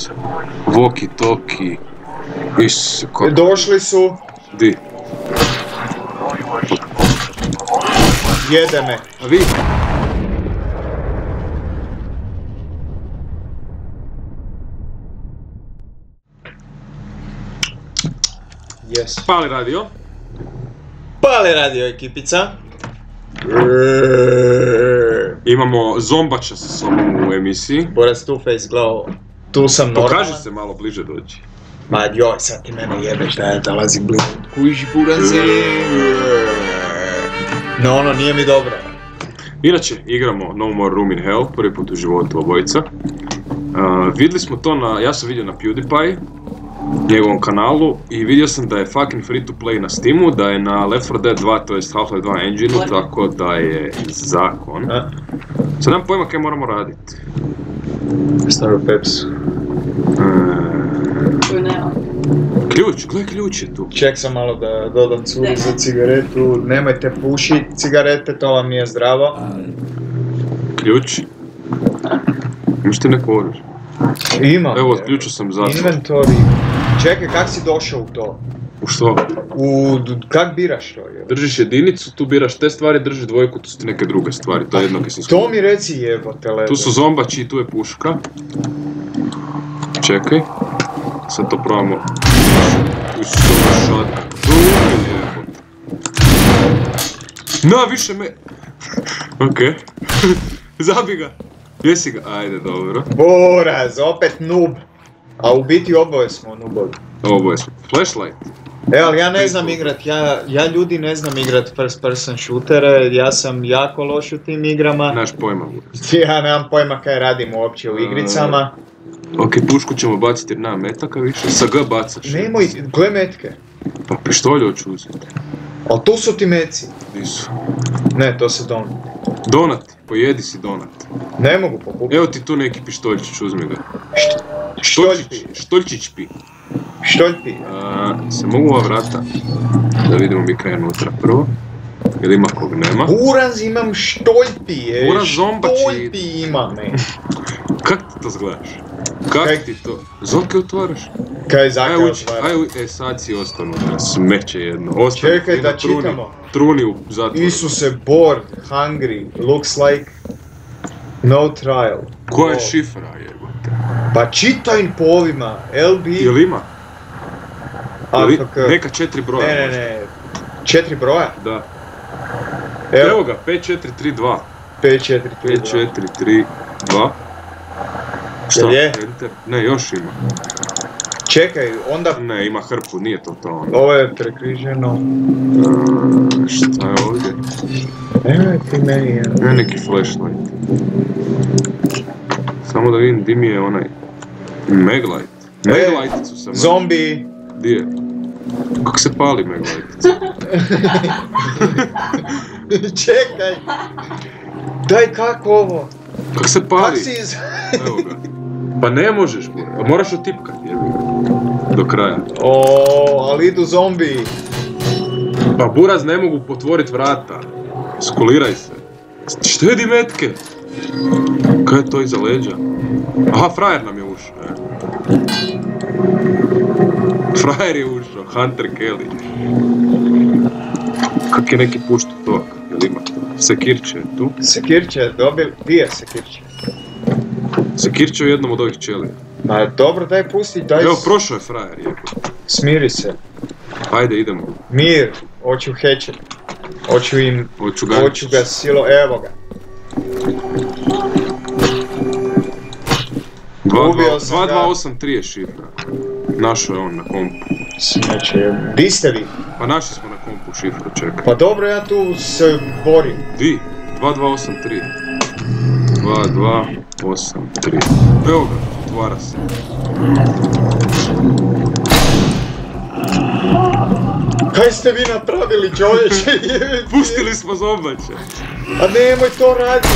se. Walkie talkie. Isuse, kako... Došli su. Di? Jede me. A vi? Yes. Pali radio. Pali radio ekipica. Imamo Zombača sa sobom u emisiji. Boras Two-Face glavo. Tu sam normalan. Pokaži se malo bliže dođi. Ma joj, sad ti mene jebeš da ja dolazim blizu. Kuži burazi. No, ono, nije mi dobro. Inače, igramo No More Room in Hell, prvi put u životu obojica. Vidjeli smo to na, ja sam vidio na PewDiePie, njegovom kanalu, i vidio sam da je fucking free to play na Steamu, da je na Left 4 Dead 2, to jest Half-Life 2 engine-u, tako da je zakon. Sad nemam pojma kaj moramo raditi. Staru Pepsu. Ključ, gledaj ključ je tu. Ček sam malo da dodam curi za cigaretu. Nemojte pušit cigarete, to vam nije zdravo. Ključ. Imaš ti neko oružje? Imam. Evo, ključu sam zatvor. Inventory. Čekaj, kak si došao u to? U što? Kak biraš to? Je? Držiš jedinicu, tu biraš te stvari, držiš dvojku, tu su ti neke druge stvari, to je jedno kaj si To mi reci jebote lede. Tu su zombači i tu je puška. Čekaj. Sad to probamo. Na, više me... Okej. Zabi ga. Jesi ga? Ajde, dobro. Boraz, opet noob. A u biti oboje smo noobovi. Oboje smo. Flashlight. Ali ja ne znam igrat, ja ljudi ne znam igrat first person shootere, ja sam jako loš u tim igrama. Naš pojma. Ja nemam pojma kaj radim uopće u igricama. Ok, pušku ćemo baciti jer nema metaka više. Sa G bacaš. Nemoj, gle metke. Pa pištolje hoću uzeti. Ali tu su ti meci. Di su? Ne, to se donat. Donat, pojedi si donat. Ne mogu pokupiti. Evo ti tu neki pištoljčić, uzmi ga. Štoljpi. Štoljčić pi. Štoljpi. Se mogu ova vrata? Da vidimo mi kaj je unutra prvo. Ili ima kog nema? Buraz imam štoljpi, Buraz zombači. Štoljpi imam, Kak ti to zgledaš? Kak ti to? Zoke otvaraš? Kaj zake otvaraš? Sad si ostao unutra, smeće jedno. Čekaj da čitamo. Truni u zatvoru. Isuse, bored, hungry, looks like no trial. Koja je šifra jebote? Pa čitaj po ovima, LB... Jel ima? Neka 4 broja. Ne. 4 broja? Da. Evo ga, 5432. 5432. Šta? Je? Enter? Ne, još ima. Čekaj, onda... Ne, ima hrpu, nije to to. Ovo je prekriženo. Šta je ovdje? Evo ti meni, Ne, neki flashlight. Samo da vidim di mi je onaj... Meglight. Meglighticu sam... Zombi! Di je? Kako se pali Meglightica? Čekaj! Daj kako ovo? Kako se pali? Kak si iz... Evo ga. Pa ne možeš, moraš otipkat, jebi ga. Do kraja. Ali idu zombi. Pa Buraz ne mogu potvorit vrata. Skuliraj se. Štedi metke. Kaj je to iza leđa? Aha, frajer nam je ušao. Frajer je ušao, Hunter Kelly. Kak je neki puštu to? Jel ima? Sekirče je tu. Sekirče, dobili... Di je Sekirče? Sekirče u jednom od ovih ćelija. Ma dobro, daj pusti, daj... Evo, prošao je frajer, jebo. Smiri se. Ajde, idemo. Mir, hoću hečet. Hoću ga silo, evo ga. 2283 je šifra. Našao je on na kompu. Smeće, di ste vi? Pa našli smo na kompu šifru, čekaj. Pa dobro, ja tu se borim. Di? 2283. 2283. Evo ga, otvara se. Kaj ste vi napravili, čovječe? Pustili smo zombače. A nemoj to raditi.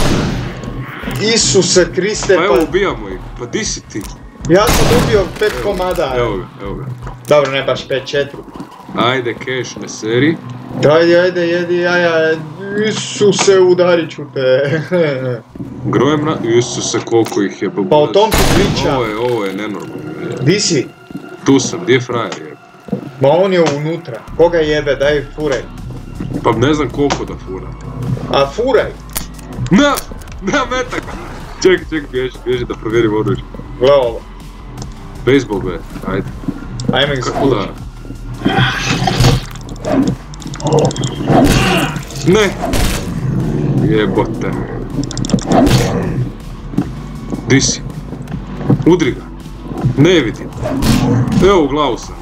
Isuse Kriste, pa... evo, ubijamo ih. Pa di si ti? Ja sam ubio 5 komada. Evo ga. Dobro, ne baš 5-4. Ajde, keš, ne seri. Ajde, jedi jaja. Isuse, udarit ću te. Grojem na... Isuse, koliko ih je. Pa o tom ti pričam. Ovo je nenormalno. Di si? Tu sam, gdje je frajer je? Ma on je unutra. Koga jebe, daj furaj. Pa ne znam koliko da fura. A furaj? Na metaka! Ček, bježi da provjerim oružje. Gle ovo. Bejsbol be, ajde. Ajme ga Kako da? Ne! Jebote. Di si? Udri ga. Ne vidim. Evo u glavu sam.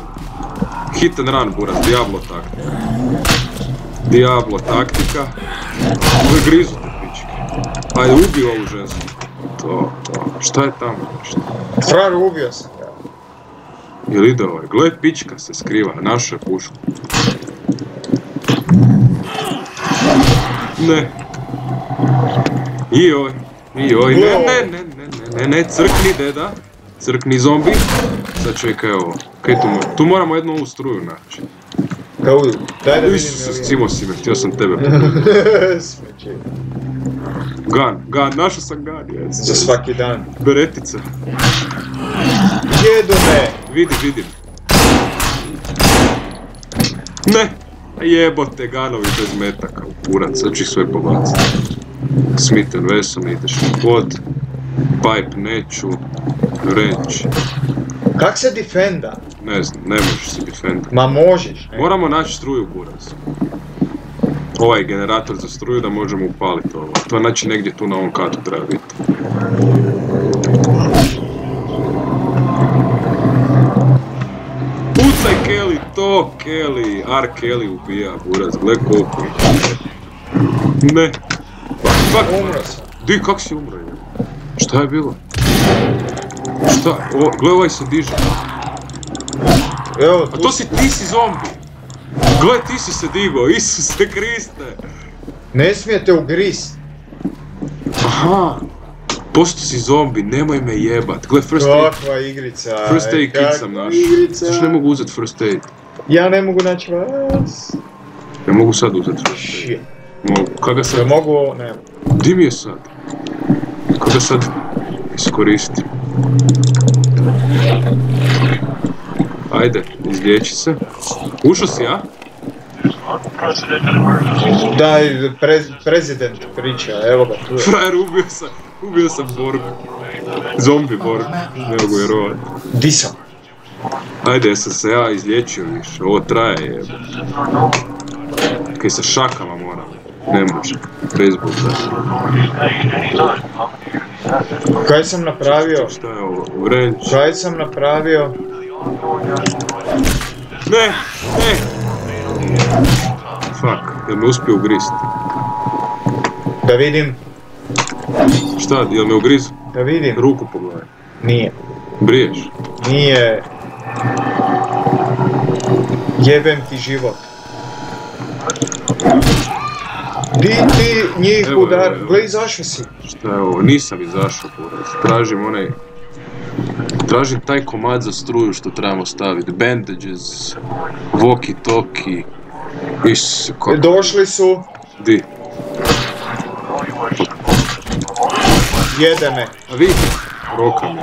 Hit and run, buraz, Diablo taktika. Diablo taktika. Grizu te pičke. Ajde, ubi ovu žensku. To. Šta je tamo nešto? Frar, ubio sam ga. Jel ide ovaj? Gle, pička se skriva, naša je pušku. Ne. Joj, ne, crkni deda. Crkni zombi. Sad čekaj ovo. Kaj tu moramo jednu ovu struju naći. Kao, daj da vidim Isuse, cimo si me, htio sam tebe. Smeće. Gun, našao sam gun, jes. Za svaki dan. Beretica. Jedu me! Vidim. Ne! Jebote, ganovi bez metaka u kurac, sad ću ih sve pobaciti. Smith & Wesson, ideš u pod. Pipe neću. Wrench. Kak se defenda? Ne znam, ne možeš se defenda. Ma možeš. Ne? Moramo naći struju, buraz. Ovaj generator za struju da možemo upaliti ovo. To znači negdje tu na ovom katu treba biti. Pucaj Kelly, to Kelly, R. Kelly ubija, buraz, gle koliko. Ne. Umro sam. Di, kak si umro? Šta je bilo? Šta? Gle, ovaj se diže. Evo, A to ti si zombi. Gle, ti si se digo, Isuse Kriste. Ne smijete ugrist. Aha. Posto si zombi, nemoj me jebat. Gle, first aid. Kakva igrica. First aid kit sam našao. Zašto ne mogu uzeti first aid? Ja ne mogu naći vas. Ja mogu sad uzeti first aid. Shit. Mogu. Kada Ja sad? mogu ovo, ne. Di mi je sad? Kada sad iskoristim? Ajde, izliječi se. Ušao si, a? Daj, prezident priča, evo ga tu je. Frajer, ubio sam Borgu. Zombi Borgu, ne mogu vjerovat. Di sam? Ajde, jesam se ja izliječio više, ovo traje jebe. Kaj sa šakama moram, ne može. Bejsbol da. Kaj sam napravio? Šta je ovo, wrench? Kaj sam napravio? Ne! Fuck, jel me uspio ugrist? Da vidim, Šta, jel me ugrizu? da vidim. Ruku pogledaj. Nije. Briješ? Nije. Jebem ti život. Di ti njih Evo, udar, evo. gle izašao si. Šta je ovo? Nisam izašao, buraz. Tražim taj komad za struju što trebamo staviti. Bandages, walkie-talkie. Isuse, kako... Došli su, Di? jede me. A vidi, roka me.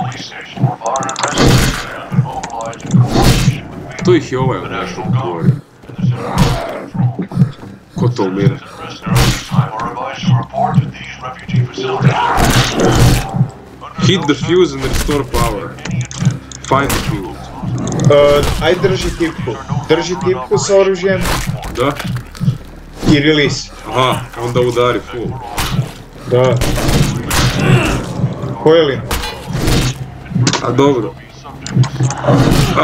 To ih je ovaj od nešto otvorio. Ko to umire? Hit the fuse and restore power. Find the fuse. Aj drži tipku. Drži tipku s oružjem Da? i release. Aha, onda udari full. Da. Pojeli? A dobro.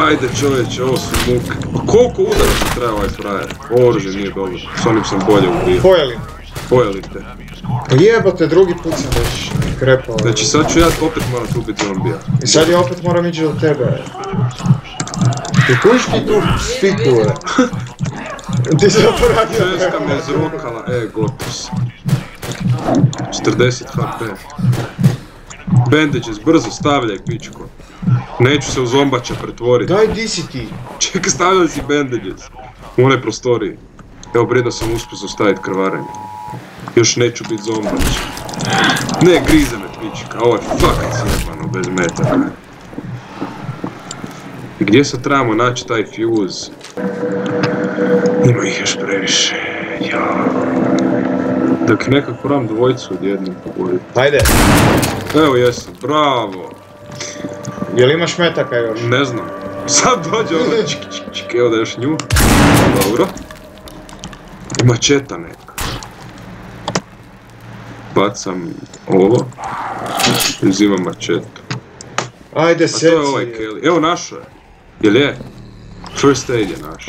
Ajde čovječe, ovo su muke. Koliko udara se treba ovaj frajer? Ovo oružje nije dobro. S onim sam bolje ubio. Pojeli? Pojeli te. Jebote, drugi put sam već krepao. Znači sad ću ja opet morat ubiti zombija. I sad ja opet moram ići do tebe. Ti kužiš ti tu spikule? Ti zaboravio. Ženska me izrokala, gotov sam. 40 HP. Bandages, brzo stavljaj pičko. Neću se u zombača pretvoriti. Daj, di si ti? Čekaj, stavljali si bandages. U onoj prostoriji. Evo, brijedno sam uspio zaustaviti krvarenje. Još neću biti zombač. Ne, grize me pička, ovo je fakat sjebano, bez metaka. I gdje se trebamo naći taj fuse? Ima ih još previše, ja. Dok nekak probam dvojicu odjednom pogoditi. Ajde. Evo jesam, bravo. Jel imaš metaka još? Ne znam. Sad dođe ono čik, evo da još nju. Dobro. Ima četa neka. Bacam ovo. I uzimam mačetu. Ajde, A to je ovaj Kelly. Evo našo je. Jel je? First aid je naš.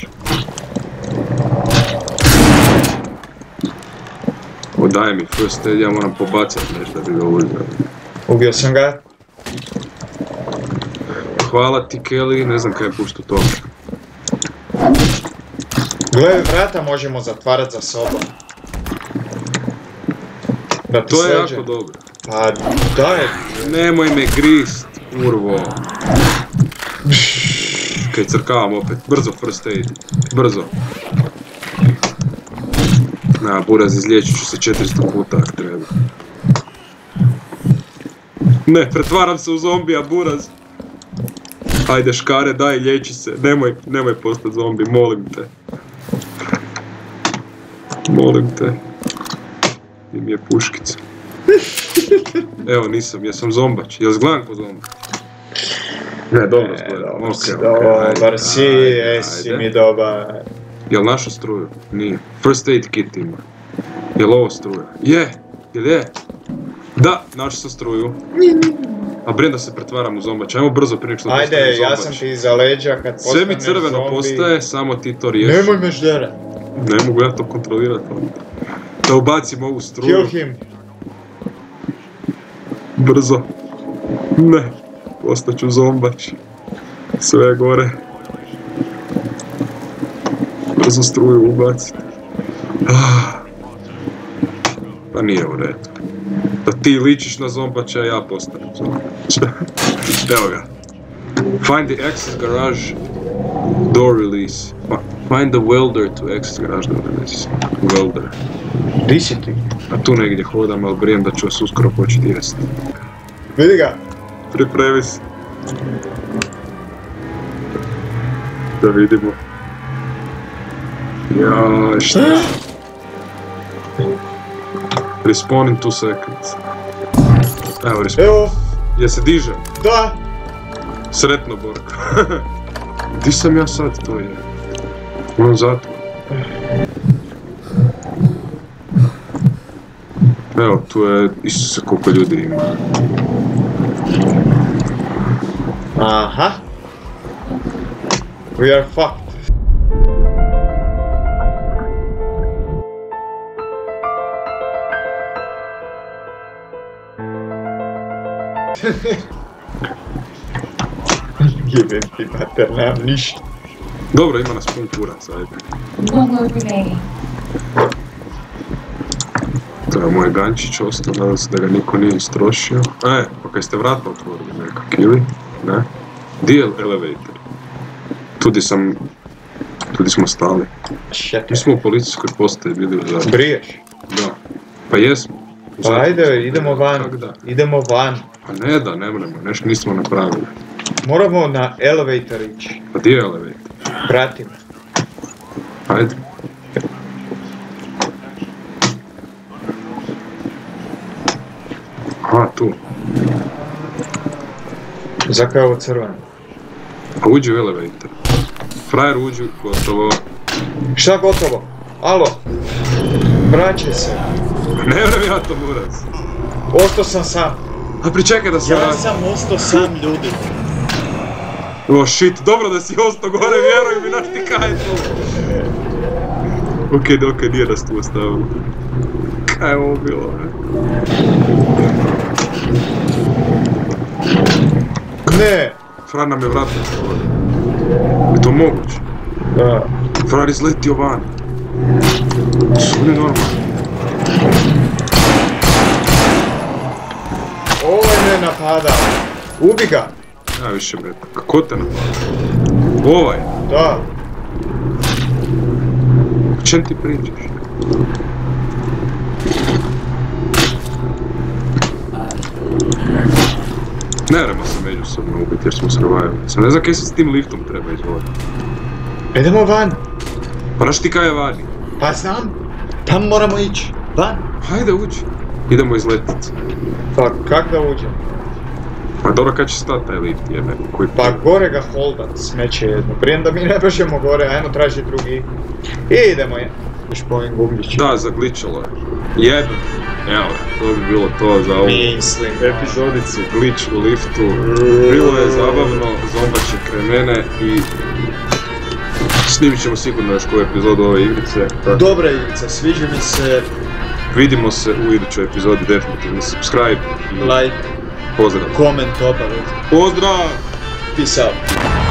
O, daj mi first aid, ja moram pobacat nešto da bi ga uzeo. Ubio sam ga. Hvala ti Kelly, ne znam kaj je puštu toga. Gle, vrata možemo zatvarat za sobom. Da ti To je sleđe. jako dobro. Pa daj. Nemoj me grist, urvo. Kaj crkavam opet, brzo first aid, brzo. Na, buraz, izliječit ću se 400 puta ako treba. Ne, pretvaram se u zombija, buraz. Ajde škare, daj, liječi se, nemoj postati zombi, molim te. Molim te. I mi je puškica. Evo, nisam, jesam zombač, jel zgledam ko zombač? Ne, dobro zgledam, Dobar si, jesi mi dobar. Jel našo struju? Nije. First aid kit ima. Jel ovo struja? Je! Jel je? Da, našao sam struju. A brem da se pretvaram u zombača. Ajmo brzo prije što Ajde, postanem zombač. ja sam ti iza leđa kad postaneš Sve mi crveno zombi. postaje, samo ti to riješi. Nemoj me žderat. Ne mogu ja to kontrolirati. Da ubacim ovu struju. Kill him. Brzo. Ne. Postaću zombač. Sve je gore. Brzo struju ubaciti. Pa nije u redu. Da ti ličiš na zombača, ja postanem zombač. Evo ga. Find the access garage door release. Find the welder to access garage door release. Welder. Di si ti? A tu negdje hodam, ali brijem da ću vas uskoro početi jesti. Vidi ga. Pripremi se. Da vidimo. Jaj, šta? Respawn in 2 seconds. Evo respawn. Evo. Je se diže? Da. Sretno, Borka. Di sam ja sad, to je? U onom zatvoru. Evo, tu je, Isuse, koliko ljudi ima. Aha. We are fucked. Jebem ti mater, nemam ništa. Dobro, ima nas pun kurac, ajde. To je moj gančić ostao, nadam se da ga niko nije istrošio. Pa kaj ste vrata otvorili nekak ili? Ne? Di je elevator? Tudi smo stali. Mi smo u policijskoj postaji bili u Zadru. Briješ? Da. Pa jesmo. Pa ajde, idemo van. Kak da? Idemo van. Pa ne da, ne moramo, nešto nismo napravili. Moramo na elevator ići. Pa di je elevator? Prati me. Ajde. Aha, tu. Zakaj je ovo crveno? Pa uđi u elevator. Frajer uđi, gotovo. Šta gotovo? Alo? Vraćaj se. Ne vrem ja to, buraz. Ostao sam sam. A pričekaj da se Ja vrati. sam ostao sam, ljudi. O shit, dobro da si ostao gore, vjeruj mi, naš ti kaj je to. Okej, nije nas tu ostavilo. Kaj je ovo bilo, ne? Ne. Frar nam je vratno otvorio. Je to moguće? Da. Frar izletio van. Su oni normalni? Ovaj me napada. Ubi ga. Ja više me, kako te napada? Ovaj? Da. O čem ti pričaš? Neremo se međusobno ubiti jer smo survivali. Sam ne znam kaj se s tim liftom treba izvoditi. Idemo van. Pa naš ti kaj je vani? Pa znam. Tam moramo ići. Van. Hajde uđi. Idemo izletit. Pa kak da uđem? Pa dobro kad će stati taj lift jebe. Koji... Pa gore ga holdat, smeće jedno. Prije da mi ne bežemo gore, ajmo tražiti drugi. I idemo je. Još po ovim gubljićima. Da, zagličalo je. Jedan. Evo, to bi bilo to za ovu Mislim. epizodicu. Glitch u liftu. Bilo je zabavno, zombaće kremene i... Snimit ćemo sigurno još koju epizodu ove igrice. Dobra igrica, sviđa mi se. Vidimo se u idućoj epizodi, definitivno subscribe i Like, pozdrav. comment, obavezno. Pozdrav! Peace out.